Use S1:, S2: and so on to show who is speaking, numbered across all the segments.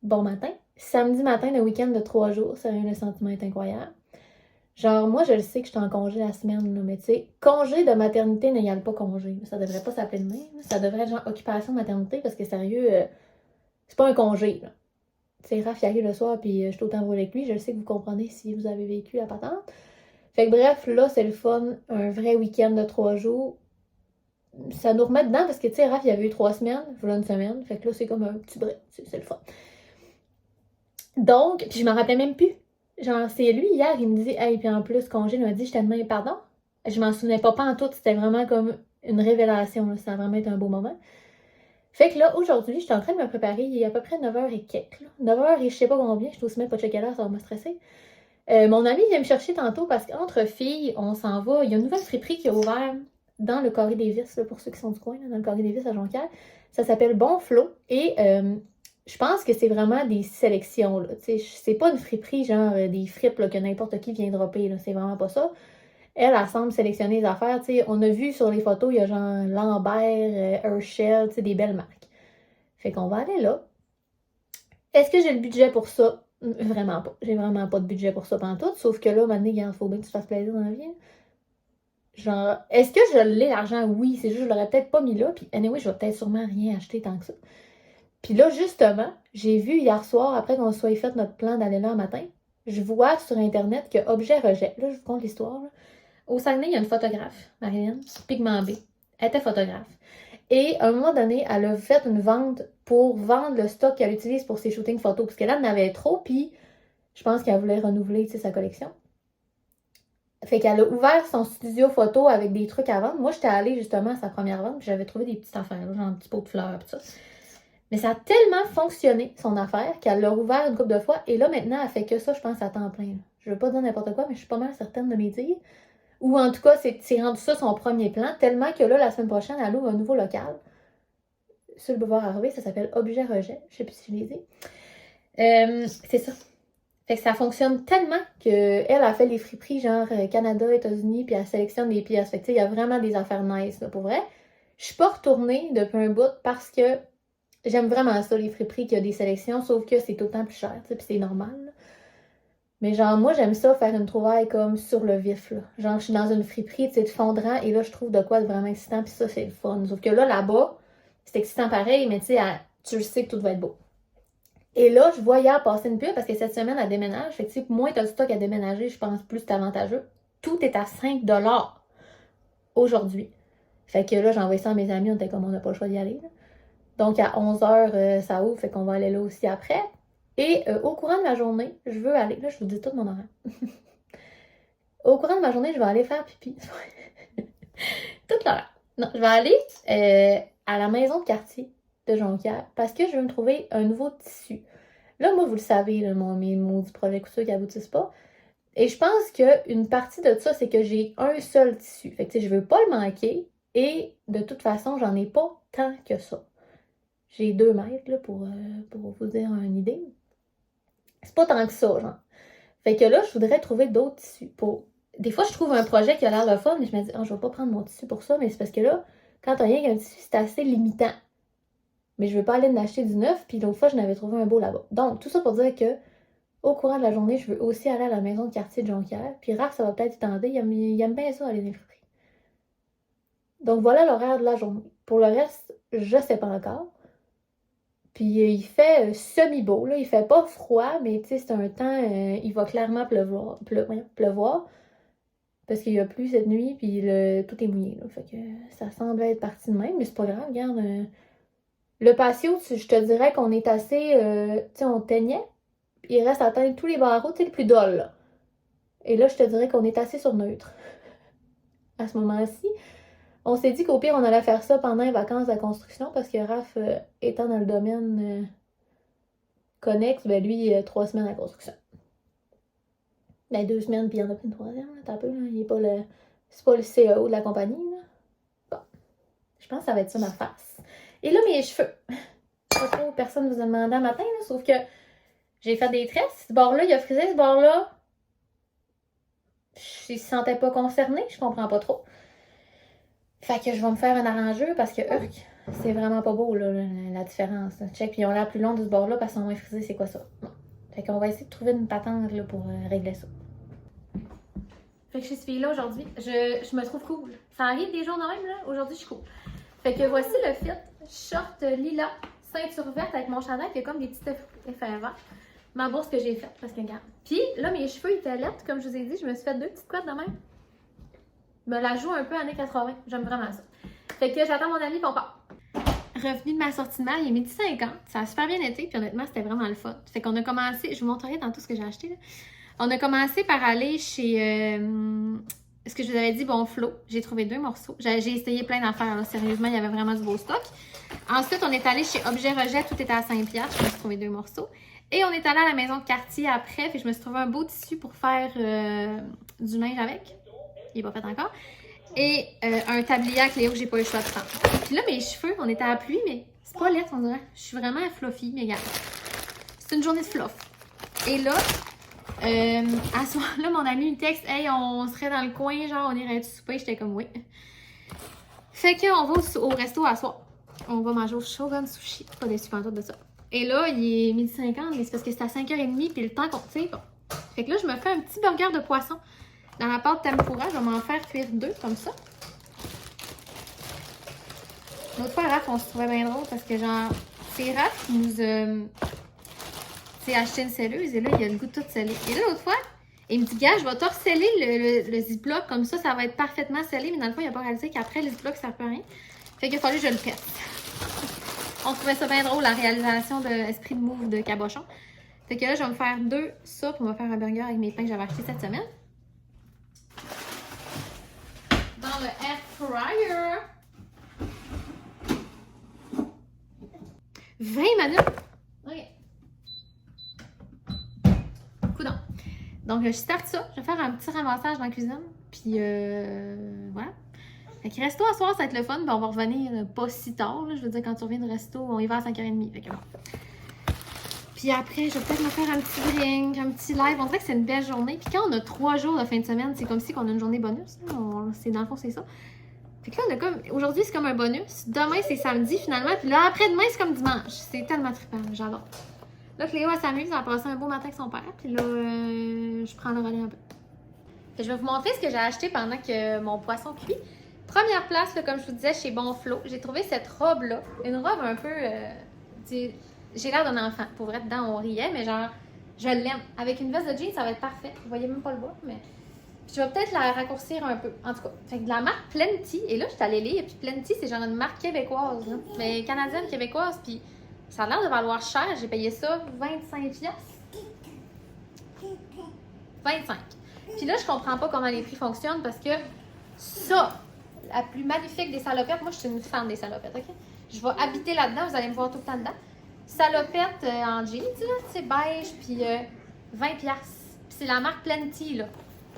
S1: bon matin. Samedi matin, le week-end de 3 jours, sérieux, le sentiment est incroyable. Genre, moi, je le sais que je suis en congé la semaine, là, mais tu sais, congé de maternité n'égale pas congé. Ça devrait pas s'appeler de même. Ça devrait être genre occupation maternité parce que sérieux, c'est pas un congé, là. Tu sais, Raph, il arrive le soir, puis je suis autant brûlée avec lui. Je sais que vous comprenez si vous avez vécu la patente. Fait que bref, là, c'est le fun. Un vrai week-end de 3 jours. Ça nous remet dedans parce que, tu sais, Raph, il y avait eu 3 semaines, voilà une semaine. Fait que là, c'est comme un petit break. C'est le fun. Donc, puis je m'en rappelais même plus. Genre, c'est lui, hier, il me dit, hey, puis en plus, congé, il m'a dit, je t'aime bien, pardon. Je m'en souvenais pas en tout, c'était vraiment comme une révélation, là. Ça a vraiment été un beau moment. Fait que là, aujourd'hui, je suis en train de me préparer, il est à peu près 9h et quelques, là. 9h et je sais pas combien, je suis aussi même pas checker l'heure, ça va me stresser. Mon ami vient me chercher tantôt parce qu'entre filles, on s'en va. Il y a une nouvelle friperie qui a ouvert dans le Carré des Vis, là, pour ceux qui sont du coin, là, dans le Carré des Vis à Jonquière. Ça s'appelle Bon Flot et je pense que c'est vraiment des sélections. Là. C'est pas une friperie genre des fripes là, que n'importe qui vient dropper. Là. C'est vraiment pas ça. Elle semble sélectionner les affaires. T'sais, on a vu sur les photos, il y a genre Lambert, Herschel, des belles marques. Fait qu'on va aller là. Est-ce que j'ai le budget pour ça? Vraiment pas. J'ai vraiment pas de budget pour ça pantoute. Sauf que là, maintenant, il faut bien que tu fasses plaisir dans la vie. Genre, est-ce que je l'ai l'argent? Oui, c'est juste que je l'aurais peut-être pas mis là. Puis, anyway, je vais peut-être sûrement rien acheter tant que ça. Puis là, justement, j'ai vu hier soir, après qu'on soit fait notre plan d'aller là un matin, je vois sur Internet que Objet Rejet, là, je vous conte l'histoire. Là. Au Saguenay, il y a une photographe, Marianne, Pigment B. Elle était photographe. Et à un moment donné, elle a fait une vente pour vendre le stock qu'elle utilise pour ses shootings photos. Parce qu'elle en avait trop, puis je pense qu'elle voulait renouveler sa collection. Fait qu'elle a ouvert son studio photo avec des trucs à vendre. Moi, j'étais allée justement à sa première vente, puis j'avais trouvé des petites affaires, genre un petit pot de fleurs, pis ça. Mais ça a tellement fonctionné, son affaire, qu'elle l'a rouvert une couple de fois. Et là, maintenant, elle fait que ça, je pense, à temps plein. Je veux pas dire n'importe quoi, mais je suis pas mal certaine de mes dire. Ou en tout cas, c'est rendu ça son premier plan, tellement que là, la semaine prochaine, elle ouvre un nouveau local sur le boulevard Harvey, ça s'appelle Objet Rejet. Je sais plus si je l'ai dit. C'est ça. Fait que ça fonctionne tellement qu'elle a fait les friperies genre Canada, États-Unis, puis elle sélectionne des pièces. Fait que il y a vraiment des affaires nice, là, pour vrai. Je suis pas retournée depuis un bout parce que j'aime vraiment ça, les friperies, qu'il y a des sélections, sauf que c'est tout le temps plus cher, puis c'est normal. Là. Mais genre, moi, j'aime ça faire une trouvaille comme sur le vif, là. Genre, je suis dans une friperie, tu sais, de fondrant, et là, je trouve de quoi de vraiment excitant, puis ça, c'est le fun. Sauf que là-bas, c'est excitant pareil, mais tu sais, tu le sais que tout va être beau. Et là, je vois hier passer une pub parce que cette semaine, elle déménage. Fait que, tu sais, moins t'as du stock à déménager, je pense, plus c'est avantageux. Tout est à 5$ aujourd'hui. Fait que là, j'ai envoyé ça à mes amis, on était comme on n'a pas le choix d'y aller. Là. Donc, à 11h, ça ouvre, fait qu'on va aller là aussi après. Et au courant de ma journée, je veux aller. Là, je vous dis tout mon horaire. Au courant de ma journée, je vais aller faire pipi. Toute l'heure. Non, je vais aller à la maison de quartier de Jonquière parce que je veux me trouver un nouveau tissu. Là, moi, vous le savez, là, mes maudits projets couture qui aboutissent pas. Et je pense qu'une partie de ça, c'est que j'ai un seul tissu. Fait que, tu sais, je veux pas le manquer. Et de toute façon, j'en ai pas tant que ça. J'ai 2 mètres, là, pour vous dire une idée. C'est pas tant que ça, genre. Fait que là, je voudrais trouver d'autres tissus. Des fois, je trouve un projet qui a l'air de fun, mais je me dis, je vais pas prendre mon tissu pour ça. Mais c'est parce que là, quand t'as rien qu'un tissu, c'est assez limitant. Mais je veux pas aller en acheter du neuf, puis l'autre fois, je n'avais trouvé un beau là-bas. Donc, tout ça pour dire que au courant de la journée, je veux aussi aller à la maison de quartier de Jonquière. Puis Raph, ça va peut-être y tenter. Il aime bien ça, aller dans les friperies. Donc voilà l'horaire de la journée. Pour le reste, je sais pas encore. Puis il fait semi-beau, là. Il fait pas froid, mais tu sais, c'est un temps, il va clairement pleuvoir. Parce qu'il y a plu cette nuit, puis tout est mouillé, là. Fait que ça semble être parti de même, mais c'est pas grave, regarde. Le patio, je te dirais qu'on est assez, tu sais, on teignait. Il reste à atteindre tous les barreaux, tu sais, le plus dol, là. Et là, je te dirais qu'on est assez sur neutre. À ce moment-ci, on s'est dit qu'au pire, on allait faire ça pendant les vacances de la construction parce que Raph, étant dans le domaine connexe, ben lui, 3 semaines à construction. Ben 2 semaines, puis il y en a plus une troisième, là, t'as peu, là. Il est pas le. C'est pas le CEO de la compagnie, là. Bon. Je pense que ça va être ça ma face. Et là, mes cheveux. Pas trop, personne ne vous a demandé un matin, là, sauf que j'ai fait des tresses. Ce bord-là, il a frisé, ce bord-là. Je ne se sentais pas concerné, je comprends pas trop. Fait que je vais me faire un arrangeur parce que, C'est vraiment pas beau, là, la différence. Là. Check, puis ils ont l'air plus longs de ce bord-là parce qu'ils sont moins frisés, c'est quoi ça? Bon. Fait qu'on va essayer de trouver une patente là, pour régler ça. Fait que chez ce fille-là aujourd'hui, je me trouve cool. Ça arrive des jours de même, là. Aujourd'hui, je suis cool. Fait que voici le fit. Short lilas, ceinture verte avec mon chandail qui a comme des petits effets verts. Ma bourse que j'ai faite parce que regarde. Puis là, mes cheveux étaient laids, comme je vous ai dit, je me suis fait 2 petites couettes de même. Me la joue un peu années 80. J'aime vraiment ça. Fait que j'attends mon ami, puis on part. Revenu de ma sortie de mal, il est 12h50. Ça a super bien été, puis honnêtement, c'était vraiment le fun. Fait qu'on a commencé, je vous montrerai dans tout ce que j'ai acheté là. On a commencé par aller chez ce que je vous avais dit, Bonflo. J'ai trouvé 2 morceaux. J'ai essayé plein d'affaires, là. Sérieusement, il y avait vraiment du beau stock. Ensuite, on est allé chez Objet Rejet, tout était à 5$. Je me suis trouvé 2 morceaux. Et on est allé à la maison de quartier après, puis je me suis trouvé un beau tissu pour faire du linge avec. Il n'est pas fait encore. Et un tablier à Cléo que j'ai pas eu le choix de prendre. Puis là, mes cheveux, on était à la pluie, mais c'est pas laid, on dirait. Je suis vraiment fluffy, mais regarde. C'est une journée de fluff. Et là, à ce moment-là, mon ami me texte, hey, on serait dans le coin, genre, on irait du souper. J'étais comme, oui. Fait qu'on va au resto à soir. On va manger au Shogun Sushi. Pas déçu tout de ça. Et là, il est 12h50, mais c'est parce que c'est à 5h30, puis le temps qu'on tire. Fait que là, je me fais un petit burger de poisson. Dans la pâte tempura, je vais m'en faire cuire 2 comme ça. L'autre fois, Raph, on se trouvait bien drôle parce que genre, c'est Raph qui nous a acheté une selleuse et là, il a le goût de tout sceller. Et là, l'autre fois, il me dit, gars, je vais te resceller le ziploc comme ça va être parfaitement scellé. Mais dans le fond, il n'a pas réalisé qu'après, le ziploc, ça ne peut rien. Fait qu'il a fallu que je le pète. On trouvait ça bien drôle, la réalisation de Esprit de Move de Cabochon. Fait que là, je vais me faire 2 ça pour me faire un burger avec mes pains que j'avais achetés cette semaine. Dans le air fryer. 20 minutes. OK. Coudonc. Donc, je starte ça. Je vais faire un petit ramassage dans la cuisine. Puis, voilà. Fait que resto à soir, ça va être le fun. Puis on va revenir pas si tard. Là. Je veux dire, quand tu reviens de resto, on y va à 5h30. Fait que bon. Puis après, je vais peut-être me faire un petit drink, un petit live. On dirait que c'est une belle journée. Puis quand on a 3 jours de fin de semaine, c'est comme si on a une journée bonus. C'est dans le fond, c'est ça. Fait que là, on a comme. Aujourd'hui, c'est comme un bonus. Demain, c'est samedi finalement. Puis là, après-demain, c'est comme dimanche. C'est tellement trippant. J'adore. Là, Cléo, elle s'amuse. Elle a passé un beau matin avec son père. Puis là, je prends le relais un peu. Je vais vous montrer ce que j'ai acheté pendant que mon poisson cuit. Première place, là, comme je vous disais, chez Bonflo. J'ai trouvé cette robe-là. Une robe un peu. J'ai l'air d'un enfant. Pour vrai, dedans, on riait, mais genre, je l'aime. Avec une veste de jeans, ça va être parfait. Vous voyez même pas le bas, mais. Puis je vais peut-être la raccourcir un peu. En tout cas, fait que de la marque Plenty. Et là, je suis allée lire. Puis Plenty, c'est genre une marque québécoise. Là. Mais canadienne, québécoise. Puis ça a l'air de valoir cher. J'ai payé ça 25$. 25. Puis là, je comprends pas comment les prix fonctionnent parce que ça, la plus magnifique des salopettes, moi, je suis une fan des salopettes, OK? Je vais habiter là-dedans. Vous allez me voir tout le temps dedans. Salopette en jeans, là, tu sais, beige, puis 20$. Puis c'est la marque Plenty, là.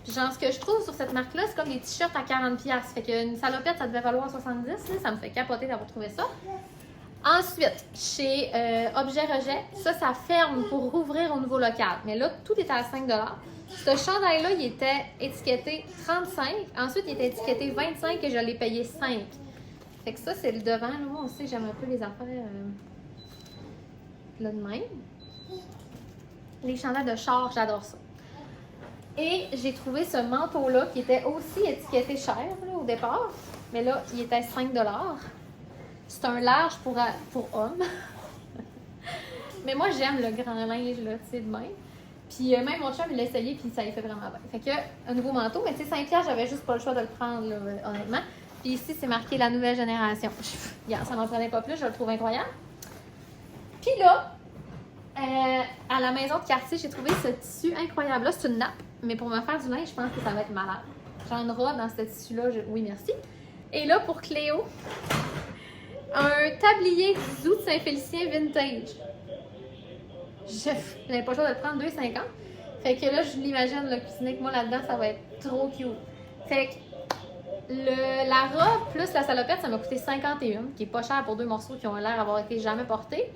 S1: Puis genre, ce que je trouve sur cette marque-là, c'est comme des t-shirts à 40$. Fait qu'une salopette, ça devait valoir 70$. Là, ça me fait capoter d'avoir trouvé ça. Ensuite, chez Objet Rejet, ça ferme pour rouvrir au nouveau local. Mais là, tout était à 5$. Ce chandail-là, il était étiqueté 35$. Ensuite, il était étiqueté 25$ et je l'ai payé 5$. Fait que ça, c'est le devant. Là, moi aussi, j'aime un peu les affaires là de même. Les chandails de char, j'adore ça. Et j'ai trouvé ce manteau-là qui était aussi étiqueté cher là, au départ. Mais là, il était 5$. C'est un large pour hommes. Mais moi, j'aime le grand linge, là, tu sais, de même. Puis même mon chum, il l'a essayé, puis ça lui fait vraiment bien. Fait que, un nouveau manteau, mais tu sais, 5$, j'avais juste pas le choix de le prendre, là, honnêtement. Puis ici, c'est marqué la nouvelle génération. Ça m'en prenait pas plus, je le trouve incroyable. Puis là, à la maison de quartier, j'ai trouvé ce tissu incroyable. Là, c'est une nappe, mais pour me faire du linge, je pense que ça va être malade. J'ai une robe dans ce tissu-là, oui, merci. Et là, pour Cléo, un tablier du Zoo de Saint-Félicien vintage. J'avais pas le choix de le prendre 2,50. Fait que là, je l'imagine le cuisiner avec moi là-dedans, ça va être trop cute. Fait que la robe plus la salopette, ça m'a coûté 51$, qui est pas cher pour 2 morceaux qui ont l'air d'avoir été jamais portés.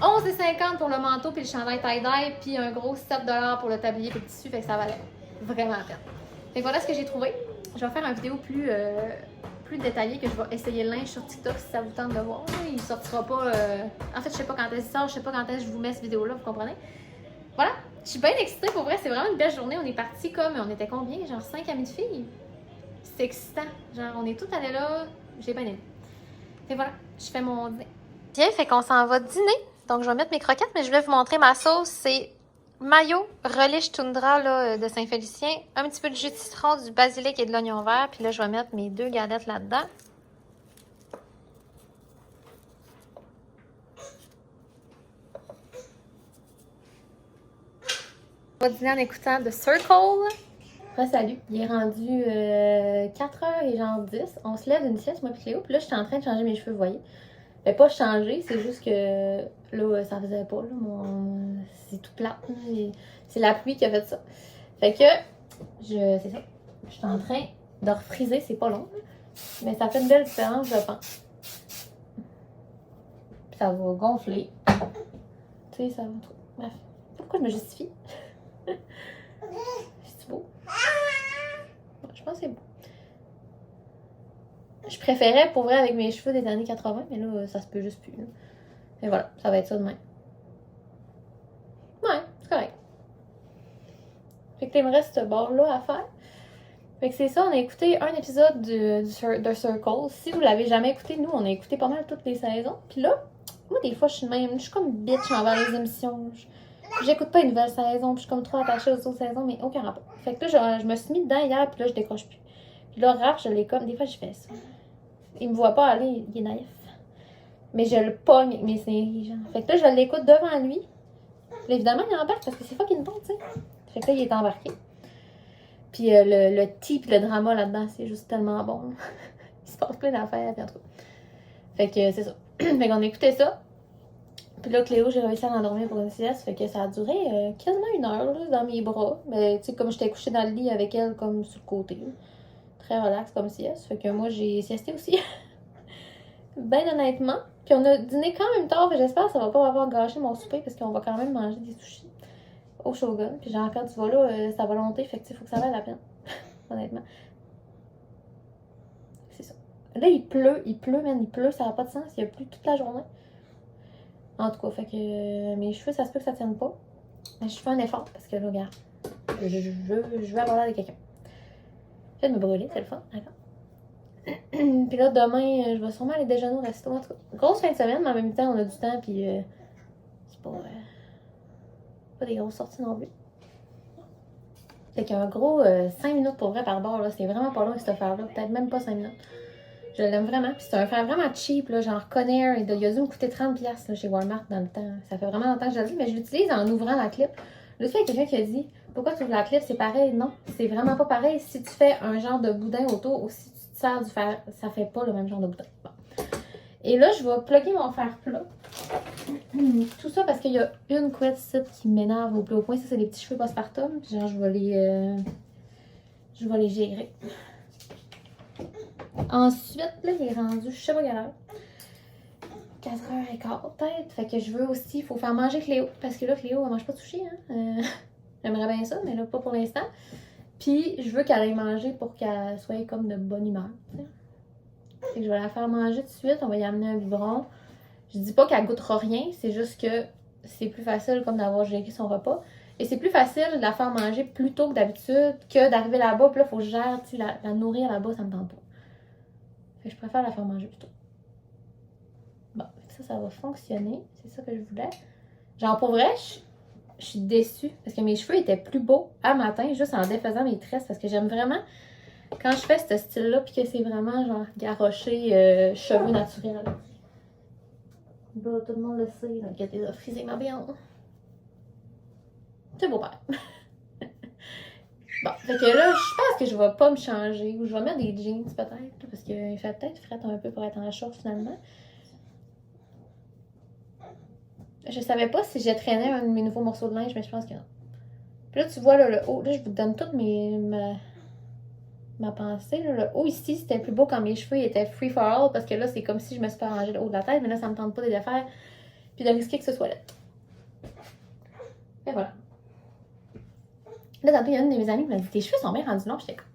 S1: 11,50$ pour le manteau puis le chandail tie-dye, puis un gros 7$ pour le tablier et le tissu, fait que ça valait vraiment la peine. Fait que voilà ce que j'ai trouvé. Je vais faire une vidéo plus plus détaillé que je vais essayer le linge sur TikTok si ça vous tente de voir. Il sortira pas... En fait, je sais pas quand est-ce qu'il sort, je sais pas quand est-ce que je vous mets cette vidéo-là, vous comprenez? Voilà, je suis bien excitée pour vrai, c'est vraiment une belle journée. On est partis comme... On était combien? Genre 5 amis de filles? C'est excitant. Genre, on est toutes allées là, j'ai bien aimé. Et voilà, je fais mon dîner. Bien, fait qu'on s'en va dîner. Donc, je vais mettre mes croquettes, mais je vais vous montrer ma sauce. C'est mayo, relish tundra là, de Saint-Félicien, un petit peu de jus de citron, du basilic et de l'oignon vert. Puis là, je vais mettre mes 2 galettes là-dedans. On va dîner en écoutant The Circle. Salut, il est rendu 4h et genre 10. On se lève d'une sieste, moi et Cléo. Puis là, je suis en train de changer mes cheveux, vous voyez. Mais pas changer, c'est juste que là, ça faisait pas. Là, c'est tout plat. C'est la pluie qui a fait ça. Fait que, c'est ça. Je suis en train de refriser, c'est pas long. Mais ça fait une belle différence, je pense. Puis ça va gonfler. Tu sais, ça va trop. Bref. Pourquoi je me justifie? C'est beau? Je pense que c'est beau. Je préférais pour vrai avec mes cheveux des années 80, mais là, ça se peut juste plus. Là. Et voilà, ça va être ça demain. Ouais, c'est correct. Fait que il me reste ce bord-là à faire. Fait que c'est ça, on a écouté un épisode de Circle. Si vous l'avez jamais écouté, nous, on a écouté pas mal toutes les saisons. Puis là, moi, des fois, je suis comme bitch envers les émissions. J'écoute pas une nouvelle saison, puis je suis comme trop attachée aux autres saisons, mais aucun rapport. Fait que là, je me suis mis dedans hier, puis là, je décroche plus. Puis là, Raph, je l'ai comme... Des fois, je fais ça. Il me voit pas aller, il est naïf. Mais je le pogne avec mes séries, genre. Fait que là, je l'écoute devant lui. Puis évidemment, il embarque parce que c'est fucking bon, tu sais. Fait que là, il est embarqué. Puis le type, le drama là-dedans, c'est juste tellement bon. Il se passe plein d'affaires, puis en tout cas. Fait que c'est ça. Fait qu'on a écouté ça. Puis là, Cléo, j'ai réussi à l'endormir pour une sieste. Fait que ça a duré quasiment 1 heure là, dans mes bras. Mais tu sais, comme j'étais couchée dans le lit avec elle, comme sur le côté. Là. Très relax comme sieste. Fait que moi, j'ai siesté aussi. Ben honnêtement. Puis on a dîné quand même tard. J'espère que ça va pas avoir gâché mon souper parce qu'on va quand même manger des sushis au Shogun. Puis j'ai encore du vol là, c'est à volonté. Fait que il faut que ça vaille la peine. Honnêtement. C'est ça. Là, il pleut, man. Il pleut, ça n'a pas de sens. Il a plu toute la journée. En tout cas, fait que mes cheveux, ça se peut que ça tienne pas. Mais je fais un effort parce que là, regarde. Je vais avoir l'air de quelqu'un. Je vais me brûler, c'est le fun. D'accord. Puis là, demain, je vais sûrement aller déjeuner au resto. En tout cas, grosse fin de semaine, mais en même temps, on a du temps. Puis c'est pas des grosses sorties non plus. Fait qu'un gros 5 minutes pour vrai par bord, là. C'est vraiment pas long cette affaire-là. Peut-être même pas 5 minutes. Je l'aime vraiment. Puis c'est un fer vraiment cheap, là, genre Conair. Il a dû me coûter 30$ là, chez Walmart dans le temps. Ça fait vraiment longtemps que je le dis, mais je l'utilise en ouvrant la clip. L'autre fois, il y a quelqu'un qui a dit pourquoi tu ouvres la clip, c'est pareil. Non, c'est vraiment pas pareil. Si tu fais un genre de boudin autour ou si tu te sers du fer, ça fait pas le même genre de boudin. Bon. Et là, je vais plugger mon fer plat. Tout ça parce qu'il y a une couette ici qui m'énerve au plus haut point. Ça, c'est les petits cheveux postpartum. Genre, je vais les gérer. Ensuite, là, il est rendu, je sais pas quelle heure. 4h15 peut-être. Fait que je veux aussi, il faut faire manger Cléo. Parce que là, Cléo, elle mange pas de sushi. Hein? J'aimerais bien ça, mais là, pas pour l'instant. Puis, je veux qu'elle aille manger pour qu'elle soit comme de bonne humeur. T'sais. Fait que je vais la faire manger tout de suite. On va y amener un biberon. Je dis pas qu'elle goûtera rien. C'est juste que c'est plus facile comme d'avoir géré son repas. Et c'est plus facile de la faire manger plus tôt que d'habitude que d'arriver là-bas. Puis là, il faut que je gère, la nourrir là-bas, ça me tente pas. Fait que je préfère la faire manger plus tôt. Bon, ça va fonctionner. C'est ça que je voulais. Genre, pour vrai, je suis déçue. Parce que mes cheveux étaient plus beaux à matin, juste en défaisant mes tresses. Parce que j'aime vraiment, quand je fais ce style-là, puis que c'est vraiment, genre, garroché, cheveux naturels. Bah, tout le monde le sait, là, que t'es frisé ma viande. C'est beau père. Bon, fait que là, je pense que je vais pas me changer. Ou je vais mettre des jeans, peut-être. Parce qu'il fait peut-être fret un peu pour être en short, finalement. Je savais pas si j'ai traîné un de mes nouveaux morceaux de linge, mais je pense que non. Puis là, tu vois, là, le haut, là, je vous donne toute ma pensée. Là. Le haut ici, c'était plus beau quand mes cheveux étaient free for all, parce que là, c'est comme si je me suis pas arrangé le haut de la tête, mais là, ça me tente pas de les faire, puis de risquer que ce soit là. Et voilà. Là, tantôt, il y a une de mes amies qui m'a dit tes cheveux sont bien rendus longs, j'étais comme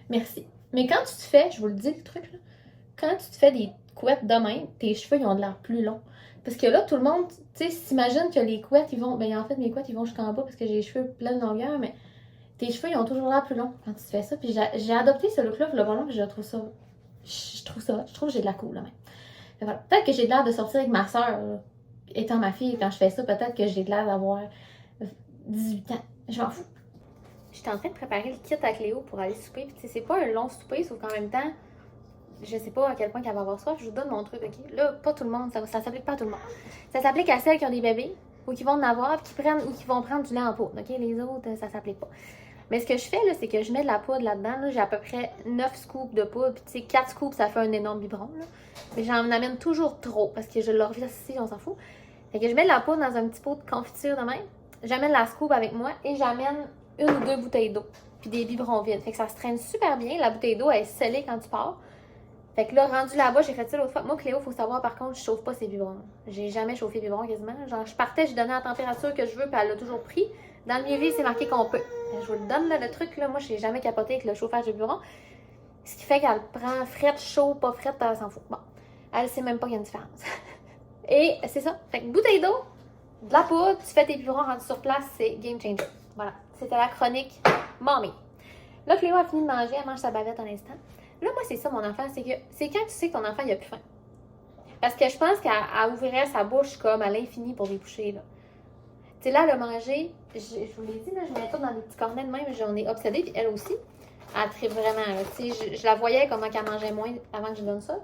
S1: merci. Mais quand tu te fais, je vous le dis, le truc, là, quand tu te fais des couettes de même, tes cheveux, ils ont de l'air plus longs. Parce que là, tout le monde, tu sais, s'imagine que les couettes, ils vont... Ben, en fait, mes couettes, ils vont jusqu'en bas parce que j'ai les cheveux pleins de longueur, mais tes cheveux, ils ont toujours l'air plus longs quand tu fais ça. Puis j'ai adopté ce look-là pour le ballon, puis je trouve ça... Je trouve que j'ai de la cool, là, même. Voilà. Peut-être que j'ai de l'air de sortir avec ma soeur, étant ma fille, quand je fais ça, peut-être que j'ai de l'air d'avoir 18 ans. Je m'en fous. J'étais en train de préparer le kit à Cléo pour aller souper. Puis, c'est pas un long souper, sauf qu'en même temps, je sais pas à quel point qu'elle va avoir soif. Je vous donne mon truc, ok? Là, pas tout le monde, ça s'applique pas à tout le monde. Ça s'applique à celles qui ont des bébés, ou qui vont en avoir, puis qui prennent ou qui vont prendre du lait en poudre, ok? Les autres, ça s'applique pas. Mais ce que je fais, là, c'est que je mets de la poudre là-dedans. Là, j'ai à peu près 9 scoops de poudre. Puis, tu sais, 4 scoops, ça fait un énorme biberon, là. Mais j'en amène toujours trop, parce que je le reviens ici, on s'en fout. Fait que je mets de la poudre dans un petit pot de confiture de même. J'amène la scoop avec moi et j'amène 1 ou 2 bouteilles d'eau. Puis des biberons vides. Fait que ça se traîne super bien. La bouteille d'eau, elle est scellée quand tu pars. Fait que là, rendu là-bas, j'ai fait ça l'autre fois. Moi, Cléo, faut savoir, par contre, je chauffe pas ses biberons. J'ai jamais chauffé les biberons quasiment. Genre, je partais, je donnais la température que je veux, puis elle l'a toujours pris. Dans le mieux c'est marqué qu'on peut. Je vous le donne, là, le truc, là. Moi, je n'ai jamais capoté avec le chauffage de biberon. Ce qui fait qu'elle prend frette, chaud, pas frette, elle s'en fout. Bon, elle sait même pas qu'il y a une différence. Et c'est ça. Fait que bouteille d'eau, de la poudre, tu fais tes biberons rendus sur place, c'est game changer. Voilà. C'était la chronique Mommy. Là, Cléo a fini de manger, elle mange sa bavette à l'instant. Là, moi, c'est ça mon enfant, c'est quand tu sais que ton enfant, il a plus faim. Parce que je pense qu'elle ouvrirait sa bouche comme à l'infini pour déboucher, là. Tu sais, là, elle a mangé, je vous l'ai dit, là, je mets tout dans des petits cornets de même, j'en ai obsédé, puis elle aussi, elle tripe vraiment, tu sais, je la voyais comment qu'elle mangeait moins avant que je donne ça.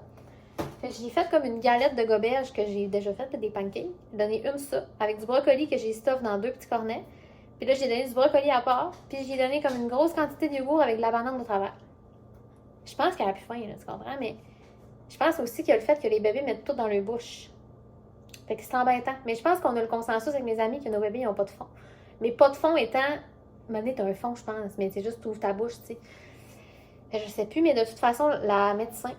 S1: Fait que j'ai fait comme une galette de goberge que j'ai déjà faite, des pancakes. J'ai donné une ça, avec du brocoli que j'ai stuff dans 2 petits cornets. Puis là, j'ai donné du brocoli à part, puis j'ai donné comme une grosse quantité de yogourt avec de la banane de travers. Je pense qu'elle a plus faim, là, tu comprends, mais je pense aussi qu'il y a le fait que les bébés mettent tout dans leur bouche. Fait que c'est embêtant. Mais je pense qu'on a le consensus avec mes amis que nos bébés n'ont pas de fond. Mais pas de fond étant... Maintenant, t'as un fond, je pense, mais c'est juste tu ouvres ta bouche, tu sais. Je sais plus, mais de toute façon, la médecin,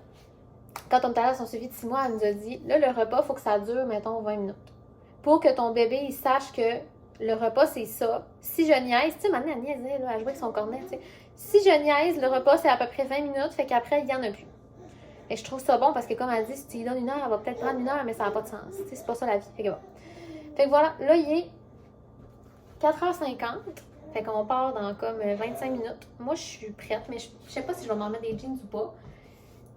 S1: quand on était allé à son suivi de 6 mois, elle nous a dit, là, le repas, il faut que ça dure, mettons, 20 minutes. Pour que ton bébé, il sache que le repas, c'est ça. Si je niaise, tu sais, maintenant, elle niaisait, là, elle jouait avec son cornet, tu sais. Si je niaise, le repas, c'est à peu près 20 minutes, fait qu'après, il n'y en a plus. Et je trouve ça bon parce que, comme elle dit, si tu lui donnes 1 heure, elle va peut-être prendre 1 heure, mais ça n'a pas de sens. Tu sais, c'est pas ça la vie. Fait que bon. Fait que voilà, là, il est 4h50. Fait qu'on part dans comme 25 minutes. Moi, je suis prête, mais je sais pas si je vais m'en mettre des jeans ou pas.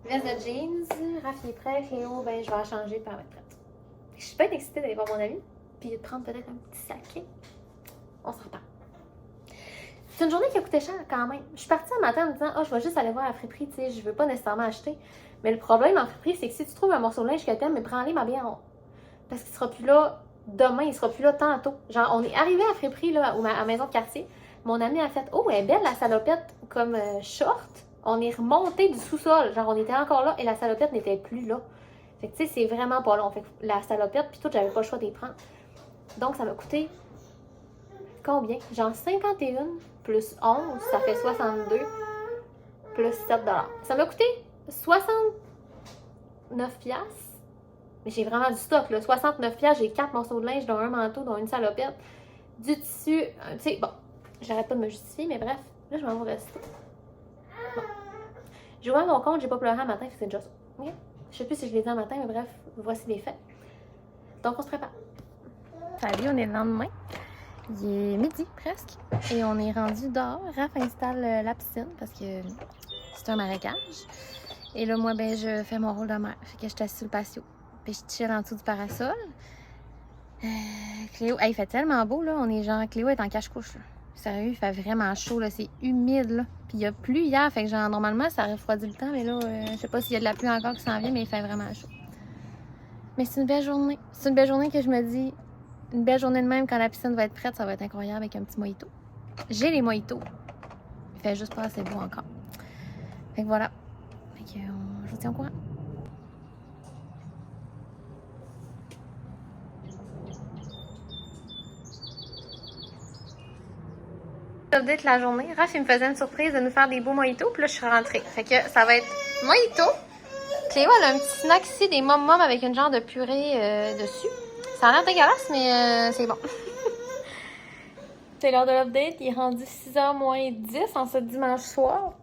S1: Veste de jeans, Raph est prêt, Cléo, ben je vais la changer pour être prête. Je suis pas excitée d'aller voir mon ami, puis de prendre peut-être un petit sac. On s'en reparle. C'est une journée qui a coûté cher quand même. Je suis partie un matin en me disant, oh, je vais juste aller voir à la friperie, tu sais, je veux pas nécessairement acheter. Mais le problème en friperie, c'est que si tu trouves un morceau de linge que t'aimes, mais prends-les, ma bien, parce qu'il sera plus là demain, il sera plus là tantôt. Genre, on est arrivé à la friperie, là, à la maison de quartier. Mon ami a fait, oh, elle est belle la salopette comme short. On est remonté du sous-sol. Genre, on était encore là et la salopette n'était plus là. Fait que, tu sais, c'est vraiment pas long. Fait que la salopette, puis tout, j'avais pas le choix d'y prendre. Donc, ça m'a coûté combien? Genre 51 plus 11, ça fait 62 plus 7 $. Ça m'a coûté 69 piastres. Mais j'ai vraiment du stock, là. 69 piastres, j'ai 4 morceaux de linge, dont un manteau, dont une salopette, du tissu. Tu sais, bon, j'arrête pas de me justifier, mais bref, là, je m'en vais rester. Bon. J'ai ouvert mon compte, j'ai pas pleuré un matin, c'est déjà ça. Okay? Je sais plus si je l'ai dit un matin, mais bref, voici les faits. Donc, on se prépare. Salut, on est le lendemain. Il est midi presque et on est rendu dehors. Raph installe la piscine parce que c'est un marécage. Et là, moi, ben, je fais mon rôle de mère. Fait que je suis assise sur le patio. Puis je chill en dessous du parasol. Cléo, hey, il fait tellement beau, là. On est genre, Cléo est en cache-couche, là. Sérieux, il fait vraiment chaud, là. C'est humide, là. Puis il y a plu hier, fait que genre, normalement, ça refroidit le temps. Mais là, je sais pas s'il y a de la pluie encore qui s'en vient, mais il fait vraiment chaud. Mais c'est une belle journée. C'est une belle journée que je me dis... Une belle journée de même, quand la piscine va être prête, ça va être incroyable avec un petit mojito. J'ai les mojitos. Il fait juste pas assez beau encore. Fait que voilà. Fait que je vous tiens au courant. Update la journée. Raph, il me faisait une surprise de nous faire des beaux mojitos. Puis là, je suis rentrée. Fait que ça va être mojito. Cléo, elle a un petit snack ici, des mom-mom avec une genre de purée dessus. Ça a l'air dégueulasse, mais c'est bon. C'est l'heure de l'update. Il est rendu 6h moins 10 en ce dimanche soir.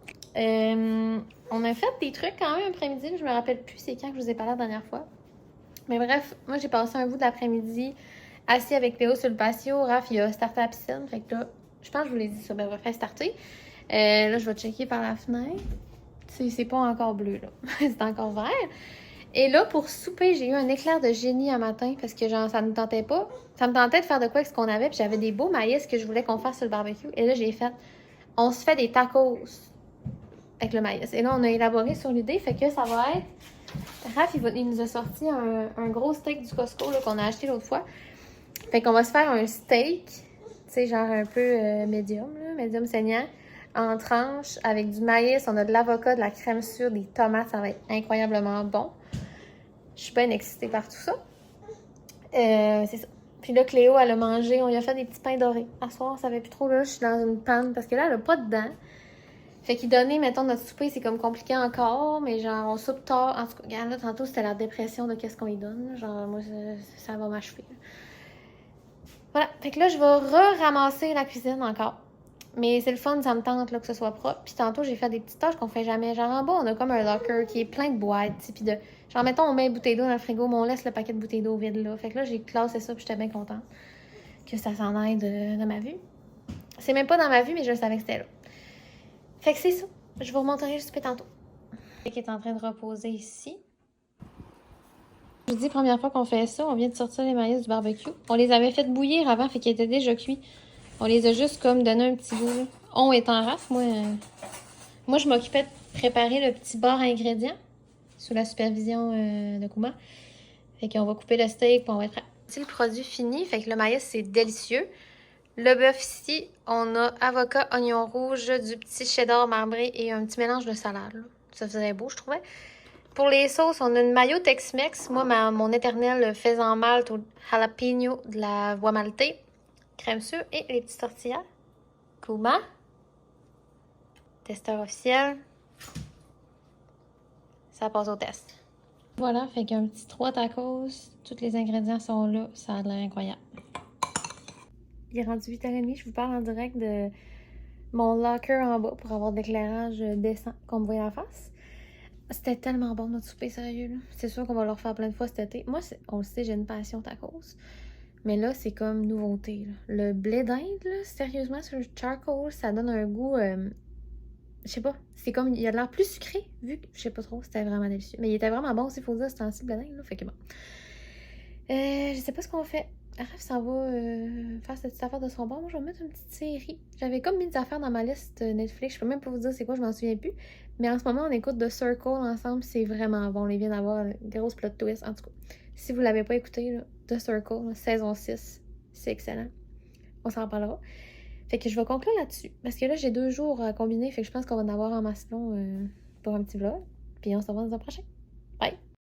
S1: On a fait des trucs quand même après-midi. Je me rappelle plus c'est quand que je vous ai parlé la dernière fois. Mais bref, moi j'ai passé un bout de l'après-midi assis avec Léo sur le patio. Raph, il a starté à la piscine. Fait que là, je pense que je vous l'ai dit ça. Ben bref, starter. Là, je vais checker par la fenêtre. C'est pas encore bleu, là. C'est encore vert. Et là, pour souper, j'ai eu un éclair de génie un matin parce que genre, ça me tentait pas. Ça me tentait de faire de quoi avec ce qu'on avait. Puis j'avais des beaux maïs que je voulais qu'on fasse sur le barbecue. Et là, j'ai fait, on se fait des tacos avec le maïs. Et là, on a élaboré sur l'idée. Fait que ça va être... Raph, il nous a sorti un gros steak du Costco qu'on a acheté l'autre fois. Fait qu'on va se faire un steak, tu sais, genre un peu médium, médium saignant, en tranches, avec du maïs, on a de l'avocat, de la crème sûre, des tomates, ça va être incroyablement bon. Je suis bien excitée par tout ça. C'est ça. Puis là, Cléo, elle a mangé, on lui a fait des petits pains dorés. À soir, on savait plus trop, là, je suis dans une panne, parce que là, elle a pas de dents. Fait qu'il donnait, mettons, notre souper, c'est comme compliqué encore, mais genre, on soupe tard. En tout cas, regarde, là, tantôt, c'était la dépression de qu'est-ce qu'on lui donne. Genre, moi, ça va m'achever. Voilà. Fait que là, je vais ramasser la cuisine encore. Mais c'est le fun, ça me tente là, que ce soit propre. Puis tantôt, j'ai fait des petites tâches qu'on fait jamais. Genre, en bas, on a comme un locker qui est plein de boîtes. Puis de. Genre, mettons, on met une bouteille d'eau dans le frigo, mais on laisse le paquet de bouteilles d'eau vide là. Fait que là, j'ai classé ça, puis j'étais bien contente que ça s'en aille de ma vue. C'est même pas dans ma vue, mais je savais que c'était là. Fait que c'est ça. Je vous remontrerai le souper tantôt. Qui est en train de reposer ici. Je vous dis, première fois qu'on fait ça, on vient de sortir les maïs du barbecue. On les avait fait bouillir avant, fait qu'ils étaient déjà cuits. On les a juste comme donné un petit goût. On est en raf, moi je m'occupais de préparer le petit bar à ingrédients sous la supervision de Kuma. Fait qu'on va couper le steak puis on va être prêt. C'est le produit fini, fait que le maïs c'est délicieux. Le bœuf ici, on a avocat, oignon rouge, du petit cheddar marbré et un petit mélange de salade. Là. Ça faisait beau, je trouvais. Pour les sauces, on a une mayo Tex-Mex. Moi, mon éternel faisan malte au jalapeno de la voie maltée. Crème sûre et les petites tortillas. Kuma. Testeur officiel. Ça passe au test. Voilà, fait qu'un petit 3 tacos. Tous les ingrédients sont là. Ça a l'air incroyable. Il est rendu 8h30. Je vous parle en direct de mon locker en bas pour avoir de l'éclairage décent qu'on me voit en face. C'était tellement bon notre souper, sérieux. Là. C'est sûr qu'on va le refaire plein de fois cet été. Moi, on le sait, j'ai une passion tacos. Mais là, c'est comme nouveauté. Là. Le blé d'Inde, là, sérieusement, sur le charcoal, ça donne un goût... je sais pas. C'est comme... Il a l'air plus sucré, vu que... Je sais pas trop, c'était vraiment délicieux. Mais il était vraiment bon aussi, il faut dire, c'était un blé d'Inde, là. Fait que bon. Je sais pas ce qu'on fait. Raph s'en va faire cette petite affaire de son bord. Moi, je vais mettre une petite série. J'avais comme mis des affaires dans ma liste Netflix. Je peux même pas vous dire c'est quoi, je m'en souviens plus. Mais en ce moment, on écoute The Circle ensemble. C'est vraiment bon. On vient d'avoir une grosse plot twist. En tout cas, si vous l'avez pas écouté, là, The Circle, là, saison 6, c'est excellent. On s'en reparlera. Fait que je vais conclure là-dessus. Parce que là, j'ai 2 jours à combiner. Fait que je pense qu'on va en avoir en masse long pour un petit vlog. Puis on se revoit dans un prochain. Bye!